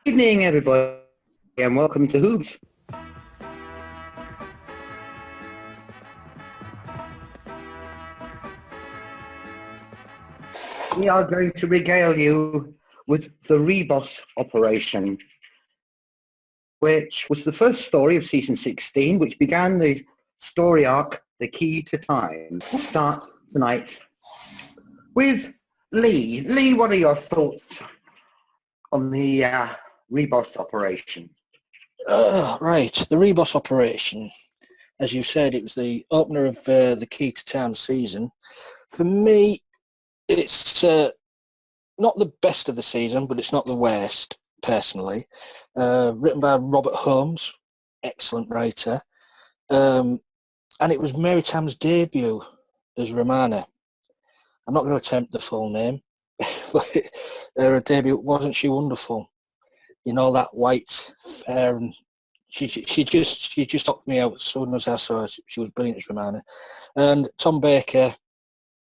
Evening, everybody, and welcome to Hoops. We are going to regale you with the Ribos operation, which was the first story of season 16, which began the story arc, The Key to Time. We'll start tonight with Lee. Lee, what are your thoughts on the Ribos operation? Right, the Ribos operation. As you said, it was the opener of the Key to Town season. For me, it's not the best of the season, but it's not the worst, personally. Written by Robert Holmes, excellent writer. And it was Mary Tamm's debut as Romana. I'm not going to attempt the full name, but her debut, wasn't she wonderful? You know, that white, fair, and she just knocked me out as soon as I saw her. She was brilliant as Romana. And Tom Baker,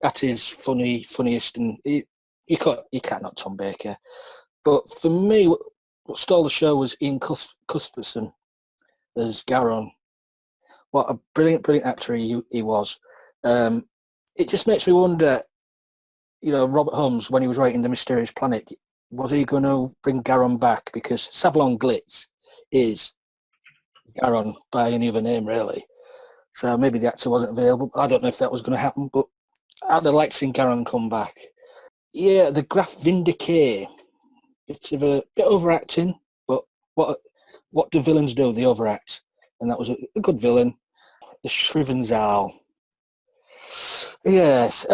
at his funniest, and you can't knock Tom Baker. But for me, what stole the show was Ian Cuthbertson as Garon. What a brilliant actor he was. It just makes me wonder, you know, Robert Holmes, when he was writing The Mysterious Planet, was he going to bring Garon back? Because Sablon Glitz is Garon by any other name, really. So maybe the actor wasn't available. I don't know if that was going to happen, but I'd have liked seeing Garon come back. Yeah, the Graf Vindicare. It's a bit overacting, but what do villains do? They overact. And that was a good villain. The Shrivenzal. Yes.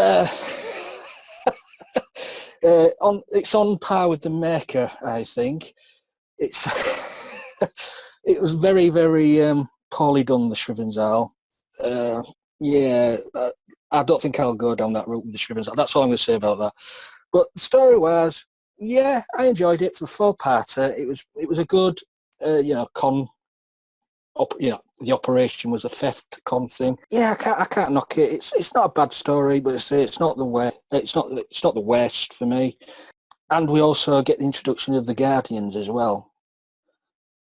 It's on par with the Maker, I think. It was very, very poorly done, the Shrivenzal. I don't think I'll go down that route with the Shrivenzal. That's all I'm going to say about that. But story-wise, yeah, I enjoyed it for a four-parter. It was a good, the operation was a theft con thing. Yeah, I can't knock it. It's not a bad story, but it's not the worst for me. And we also get the introduction of the Guardians as well,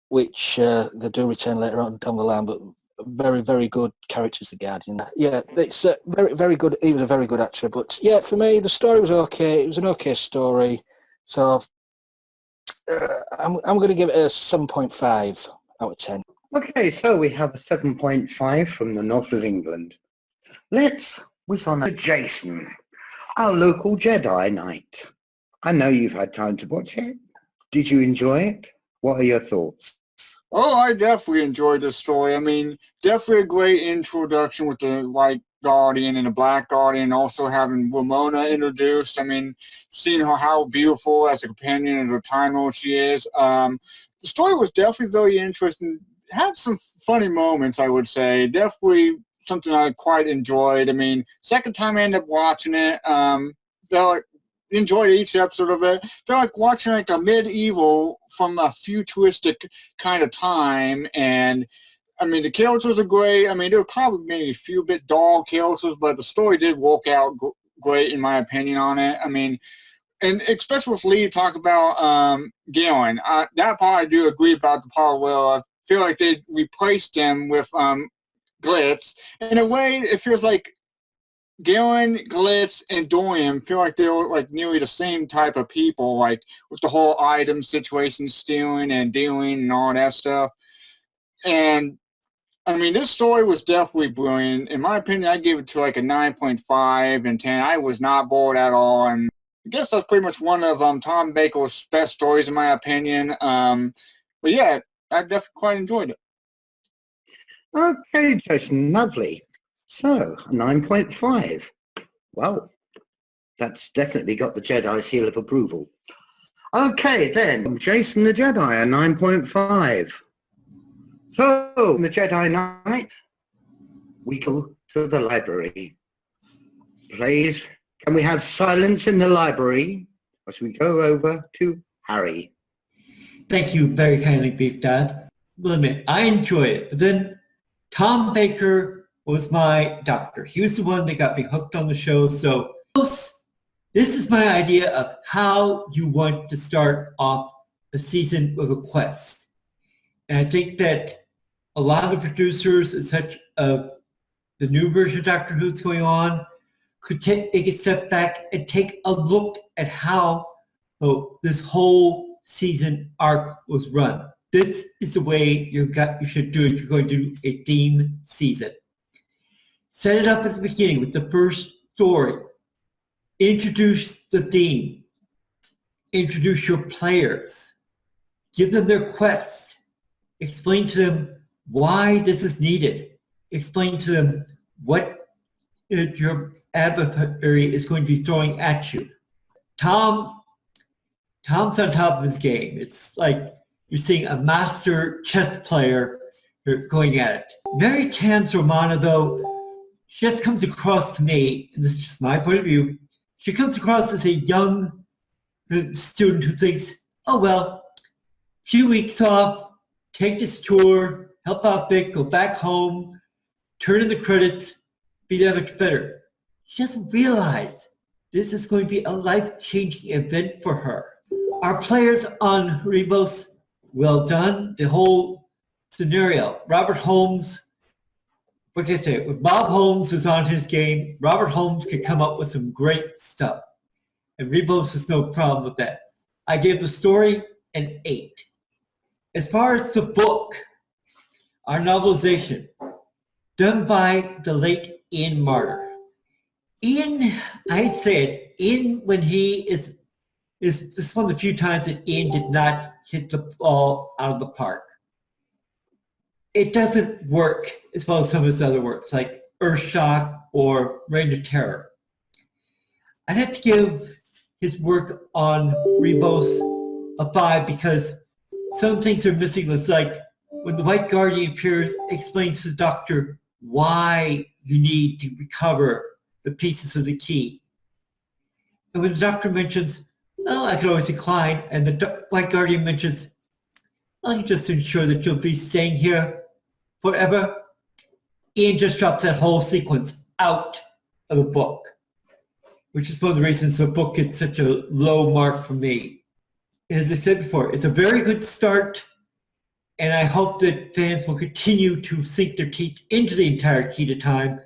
which they do return later on down the line, but very, very good characters, the Guardian. Yeah, it's very, very good. He was a very good actor. But yeah, for me, the story was okay. It was an okay story. So I'm going to give it a 7.5 out of 10. Okay, so we have a 7.5 from the north of England. Let's whiz on to Jason, our local Jedi Knight. I know you've had time to watch it. Did you enjoy it? What are your thoughts? Oh, I definitely enjoyed the story. I mean, definitely a great introduction with the White Guardian and the Black Guardian, also having Ramona introduced. I mean, seeing how beautiful as a companion as a Time Lord she is. The story was definitely very interesting. Had some funny moments, I would say. Definitely something I quite enjoyed. I mean, second time I ended up watching it, enjoyed each episode of it. Felt like watching like a medieval from a futuristic kind of time. And I mean, the characters are great. I mean, there were probably maybe a few bit dull characters, but the story did work out great in my opinion on it. I mean, and especially with Lee talk about Galen, that part I do agree about the part where I feel like they replaced them with Glitz. In a way, it feels like Galen, Glitz, and Dorian feel like they were like nearly the same type of people, like with the whole item situation, stealing and dealing and all that stuff. And I mean, this story was definitely brilliant. In my opinion, I gave it to like a 9.5 and 10. I was not bored at all. And I guess that's pretty much one of Tom Baker's best stories, in my opinion. But yeah, I definitely quite enjoyed it. Okay, Jason, lovely. So, 9.5. Well, that's definitely got the Jedi seal of approval. Okay, then, Jason the Jedi, a 9.5. So, the Jedi Knight, we go to the library. Please, can we have silence in the library as we go over to Harry? Thank you very kindly, Beefdad. Well, admit, I enjoy it. But then Tom Baker was my doctor. He was the one that got me hooked on the show. So this is my idea of how you want to start off a season with a quest. And I think that a lot of the producers and such of the new version of Doctor Who's going on could take a step back and take a look at how this whole season arc was run. This is the way you should do it. You're going to do a theme season. Set it up at the beginning with the first story. Introduce the theme. Introduce your players. Give them their quest. Explain to them why this is needed. Explain to them what your adversary is going to be throwing at you. Tamm's on top of his game. It's like you're seeing a master chess player going at it. Mary Tamm's Romana, though, she just comes across to me, and this is just my point of view, she comes across as a young student who thinks, oh, well, few weeks off, take this tour, help out Vic, go back home, turn in the credits, be that much better. She doesn't realize this is going to be a life-changing event for her. Our players on Ribos, well done. The whole scenario. Robert Holmes, what can I say? If Bob Holmes is on his game, Robert Holmes could come up with some great stuff. And Ribos is no problem with that. I gave the story an 8. As far as the book, our novelization, done by the late Ian Marter. Ian, I'd say it, Ian, when he is this one of the few times that Ian did not hit the ball out of the park. It doesn't work as well as some of his other works, like Earthshock or Reign of Terror. I'd have to give his work on Ribos a 5 because some things are missing. It's like when the White Guardian appears, explains to the Doctor why you need to recover the pieces of the key. And when the Doctor mentions, oh, I could always decline, and the White Guardian mentions, I can just ensure that you'll be staying here forever, Ian just drops that whole sequence out of the book, which is one of the reasons the book gets such a low mark for me. As I said before, it's a very good start, and I hope that fans will continue to sink their teeth into the entire Key to Time,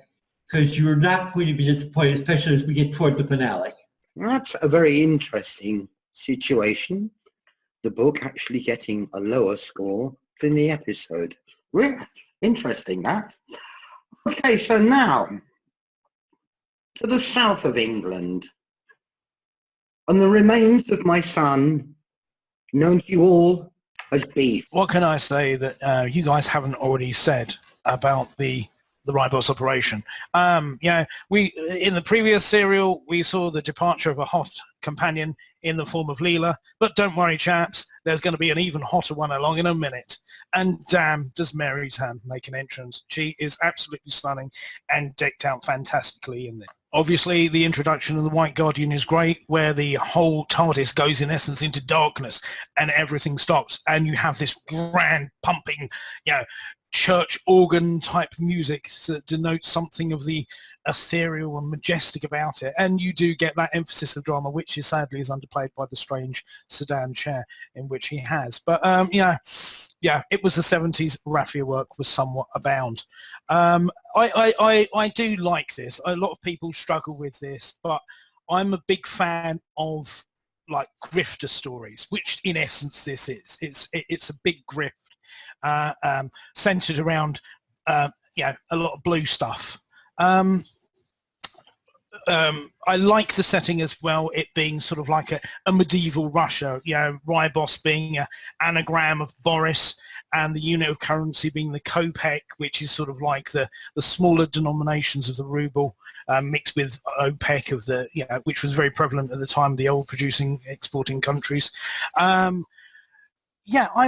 because you're not going to be disappointed, especially as we get toward the finale. That's a very interesting situation. The book actually getting a lower score than the episode. Really interesting, that. Okay, so now to the south of England, on the remains of my son, known to you all as Beef. What can I say that you guys haven't already said about the Ribos operation? We in the previous serial we saw the departure of a hot companion in the form of Leela, but don't worry, chaps, there's going to be an even hotter one along in a minute. And damn, does Mary Tamm make an entrance. She is absolutely stunning and decked out fantastically in this. Obviously, the introduction of the White Guardian is great, where the whole TARDIS goes, in essence, into darkness and everything stops, and you have this grand pumping, church organ type music that denotes something of the ethereal and majestic about it, and you do get that emphasis of drama, which is sadly is underplayed by the strange sedan chair in which he has. But it was the 70s. Raffia work was somewhat abound. I do like this. A lot of people struggle with this, but I'm a big fan of like grifter stories, which in essence this is. It's a big grift. Centered around a lot of blue stuff. I like the setting as well, it being sort of like a medieval Russia, Ribos being an anagram of Boris, and the unit of currency being the kopeck, which is sort of like the smaller denominations of the ruble, mixed with OPEC of the, which was very prevalent at the time, the oil producing, exporting countries. I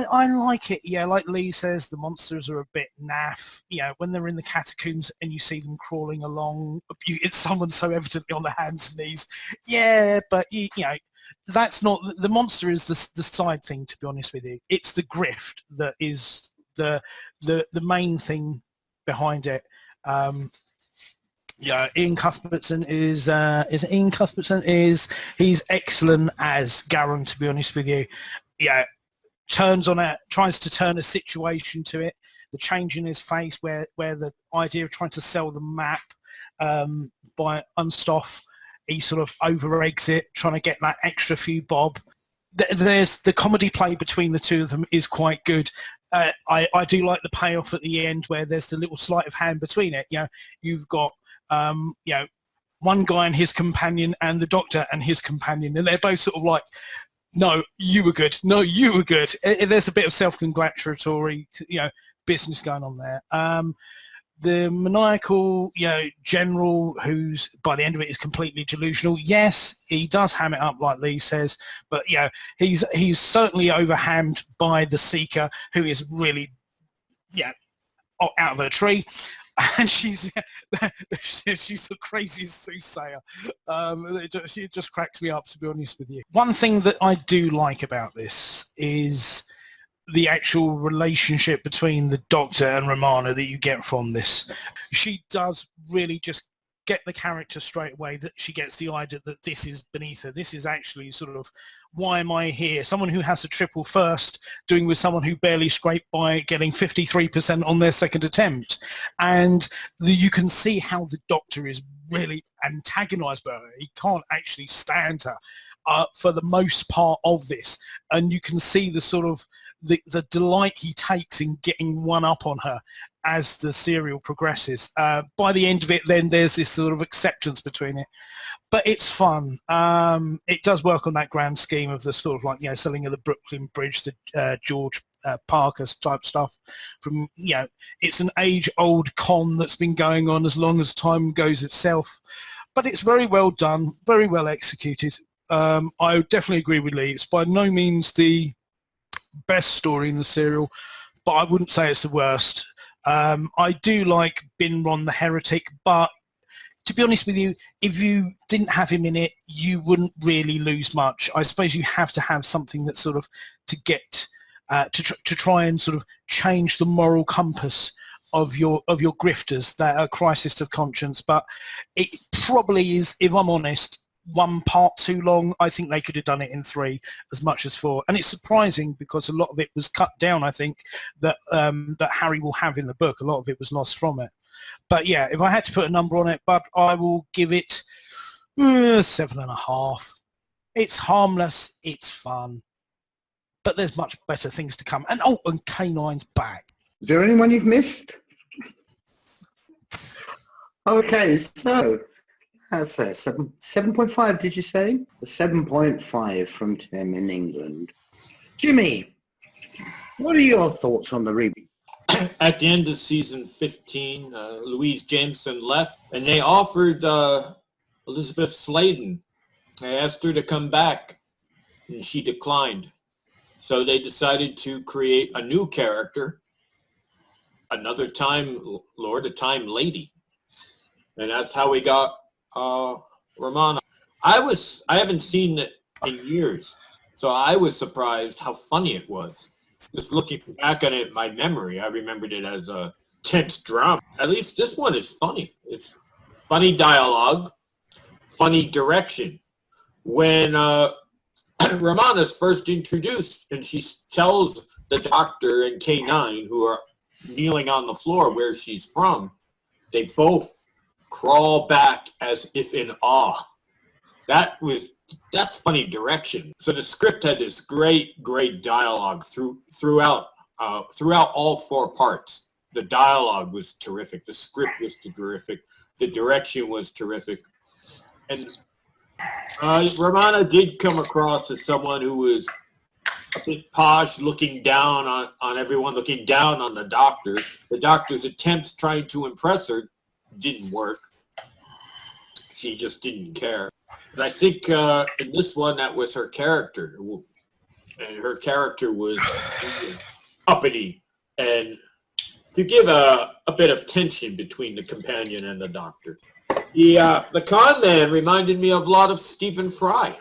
like it. Like Lee says, the monsters are a bit naff. When they're in the catacombs and you see them crawling along, it's someone so evidently on their hands and knees. But that's not the monster. Is the side thing, to be honest with you. It's the grift that is the main thing behind it. Ian Cuthbertson is he's excellent as Garen, to be honest with you. tries to turn a situation to it. The change in his face, where the idea of trying to sell the map by Unstoff, he sort of over-eggs it, trying to get that extra few bob. There's the comedy play between the two of them is quite good. I do like the payoff at the end where there's the little sleight of hand between it. You've got one guy and his companion, and the Doctor and his companion, and they're both sort of like, no, you were good. No, you were good. There's a bit of self-congratulatory, business going on there. The maniacal, general, who's by the end of it is completely delusional. Yes, he does ham it up like Lee says, but he's certainly overhammed by the Seeker, who is really, out of her tree. And she's the craziest soothsayer. She just cracks me up, to be honest with you. One thing that I do like about this is the actual relationship between the Doctor and Romana that you get from this. She does really just get the character straight away, that she gets the idea that this is beneath her. This is actually sort of, why am I here? Someone who has a triple first doing with someone who barely scraped by getting 53% on their second attempt. And you can see how the Doctor is really antagonized by her. He can't actually stand her for the most part of this. And you can see the sort of the delight he takes in getting one up on her as the serial progresses. By the end of it, then there's this sort of acceptance between it. But it's fun. It does work on that grand scheme of the sort of like, selling of the Brooklyn Bridge, the George Parker type stuff. From it's an age-old con that's been going on as long as time goes itself. But it's very well done, very well executed. I definitely agree with Lee. It's by no means the best story in the serial, but I wouldn't say it's the worst. I do like Binron the Heretic, but to be honest with you, if you didn't have him in it, you wouldn't really lose much. I suppose you have to have something that sort of to get to try and sort of change the moral compass of your grifters that are crisis of conscience. But it probably is, if I'm honest, one part too long. I think they could have done it in 3 as much as 4, and it's surprising because a lot of it was cut down. I think that that Harry will have in the book, a lot of it was lost from it. But yeah, if I had to put a number on it, but I will give it 7.5. It's harmless, it's fun, but there's much better things to come. And K9's back. Is there anyone you've missed? Okay, so that's a 7.5, did you say? A 7.5 from Tim in England. Jimmy, what are your thoughts on the reboot? At the end of season 15, Louise Jameson left, and they offered Elizabeth Sladen. They asked her to come back, and she declined. So they decided to create a new character, another Time Lord, a Time Lady. And that's how we got Romana. I haven't seen it in years, so I was surprised how funny it was. Just looking back on it, my memory, I remembered it as a tense drama. At least this one is funny. It's funny dialogue, funny direction. When Romana's first introduced and she tells the Doctor and K9, who are kneeling on the floor where she's from, they both crawl back as if in awe. That's funny direction. So the script had this great dialogue throughout all 4 parts. The dialogue was terrific. The script was terrific. The direction was terrific. And Romana did come across as someone who was a bit posh, looking down on everyone, looking down on the Doctor. The Doctor's attempts trying to impress her didn't work. She just didn't care. But I think in this one, that was her character. And her character was uppity. And to give a bit of tension between the companion and the Doctor. The con man reminded me of a lot of Stephen Fry.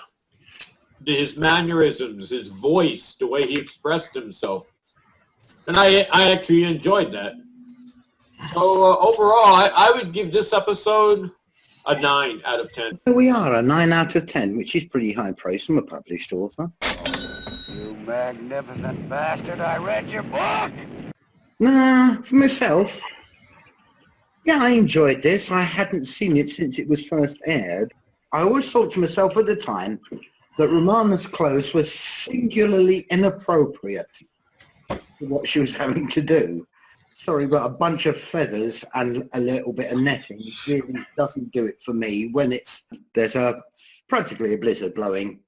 His mannerisms, his voice, the way he expressed himself. And I actually enjoyed that. So overall, I would give this episode a 9 out of 10. Here we are, a 9 out of 10, which is pretty high praise from a published author. magnificent bastard, I read your book! Nah, for myself, yeah, I enjoyed this. I hadn't seen it since it was first aired. I always thought to myself at the time that Romana's clothes were singularly inappropriate for what she was having to do. Sorry, but a bunch of feathers and a little bit of netting really doesn't do it for me when there's practically a blizzard blowing.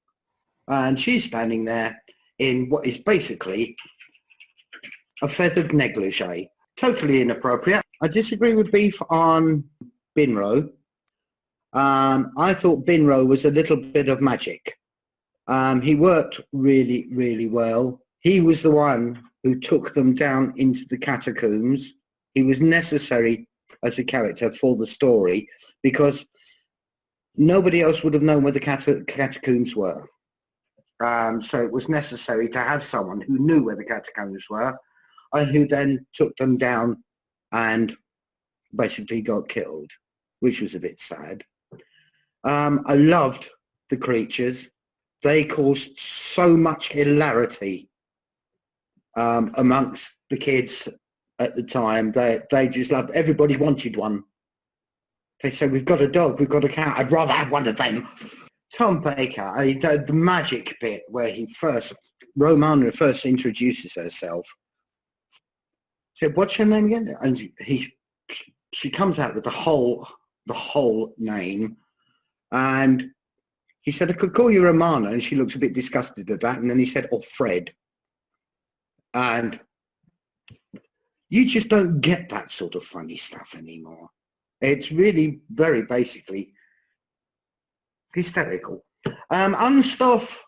And she's standing there in what is basically a feathered negligee. Totally inappropriate. I disagree with Beef on Binro. I thought Binro was a little bit of magic. He worked really, really well. He was the one who took them down into the catacombs. He was necessary as a character for the story because nobody else would have known where the catacombs were. So it was necessary to have someone who knew where the catacombs were and who then took them down and basically got killed, which was a bit sad. I loved the creatures. They caused so much hilarity amongst the kids at the time. They just loved, everybody wanted one. They said, we've got a dog, we've got a cat, I'd rather have one of them. Tom Baker, the magic bit where Romana first introduces herself. Said, what's your name again? And she comes out with the whole name. And he said, I could call you Romana. And she looks a bit disgusted at that. And then he said, oh, Fred. And you just don't get that sort of funny stuff anymore. It's really very basically hysterical. Unstoff,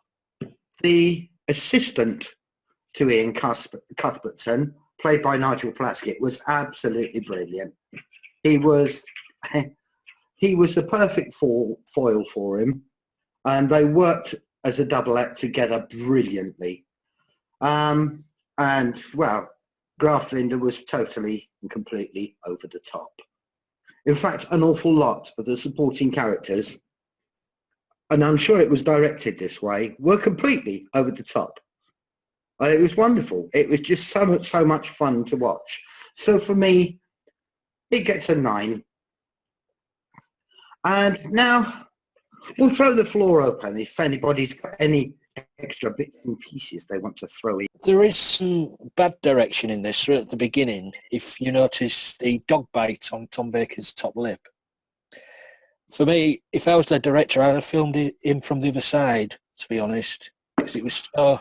the assistant to Ian Cuthbertson, played by Nigel Plaskett, was absolutely brilliant. He was the perfect foil for him, and they worked as a double act together brilliantly. And well, Graflinder was totally and completely over the top. In fact, an awful lot of the supporting characters, and I'm sure it was directed this way, were completely over the top. It was wonderful. It was just so much fun to watch. So for me, it gets a 9. And now we'll throw the floor open if anybody's got any extra bits and pieces they want to throw in. There is some bad direction in this right at the beginning. If you notice the dog bite on Tom Baker's top lip. For me, if I was the director, I'd have filmed him from the other side, to be honest, because it was so...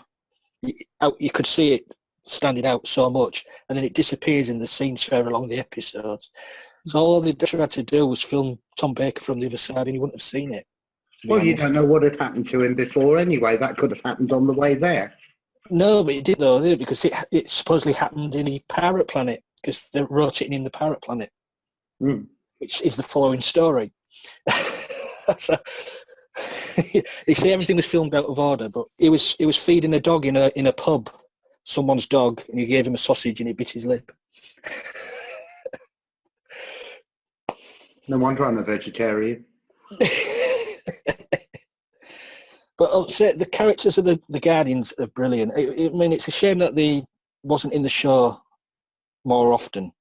You could see it standing out so much, and then it disappears in the scenes further along the episodes. So all the director had to do was film Tom Baker from the other side, and he wouldn't have seen it. Well, you don't know what had happened to him before anyway. That could have happened on the way there. No, but it did though, didn't it? Because it supposedly happened in the Pirate Planet, because they're rotating in the Pirate Planet, which is the following story. So, you see, everything was filmed out of order, but he was feeding a dog in a pub, someone's dog, and he gave him a sausage and he bit his lip. No wonder I'm a vegetarian. But I'll say the characters of the Guardians are brilliant. I mean, it's a shame that they wasn't in the show more often,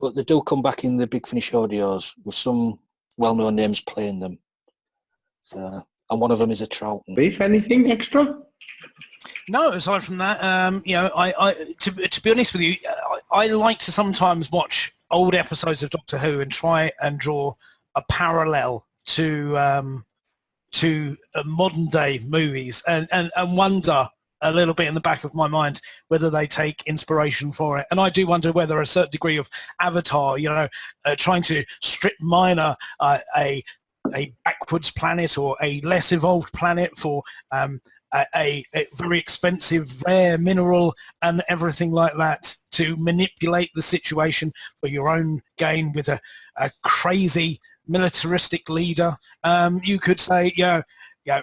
but they do come back in the Big Finish audios with some well-known names playing them. So, and one of them is a Troughton. Beef, anything extra? No, aside from that, to be honest with you, I like to sometimes watch old episodes of Doctor Who and try and draw a parallel to modern day movies and wonder a little bit in the back of my mind whether they take inspiration for it. And I do wonder whether a certain degree of Avatar, trying to strip mine a backwards planet or a less evolved planet for a very expensive rare mineral and everything like that to manipulate the situation for your own gain with a crazy militaristic leader. You could say,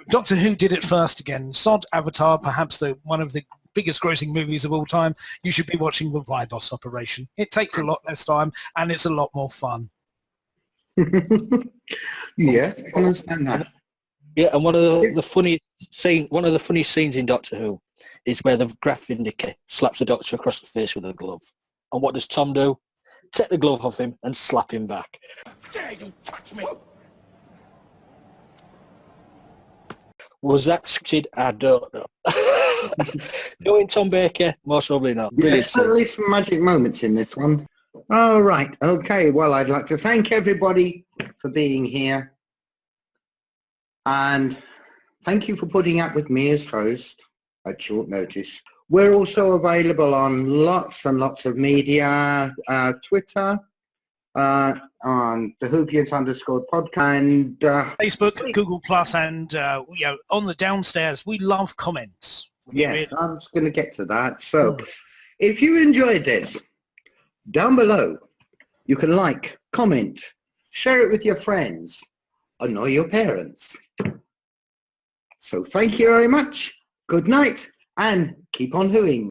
Doctor Who did it first again. Sod Avatar, perhaps one of the biggest grossing movies of all time. You should be watching the Ribos operation. It takes a lot less time and it's a lot more fun. Yes, I understand that. Yeah, and one of the funniest scenes in Doctor Who is where the Graf Vindicator slaps the Doctor across the face with a glove. And what does Tom do? Take the glove off him and slap him back. Dare you touch me? Was that scripted? I don't know. Knowing Tom Baker, most probably not. Yeah, Brilliant certainly some magic moments in this one. All right. Okay. Well, I'd like to thank everybody for being here. And thank you for putting up with me as host at short notice. We're also available on lots and lots of media, Twitter, on the Whovians _podcast, and Facebook, Google Plus, and on the downstairs. We love comments. yes, I was going to get to that. So if you enjoyed this, down below, you can like, comment, share it with your friends, annoy your parents. So thank you very much. Good night, and keep on hooing.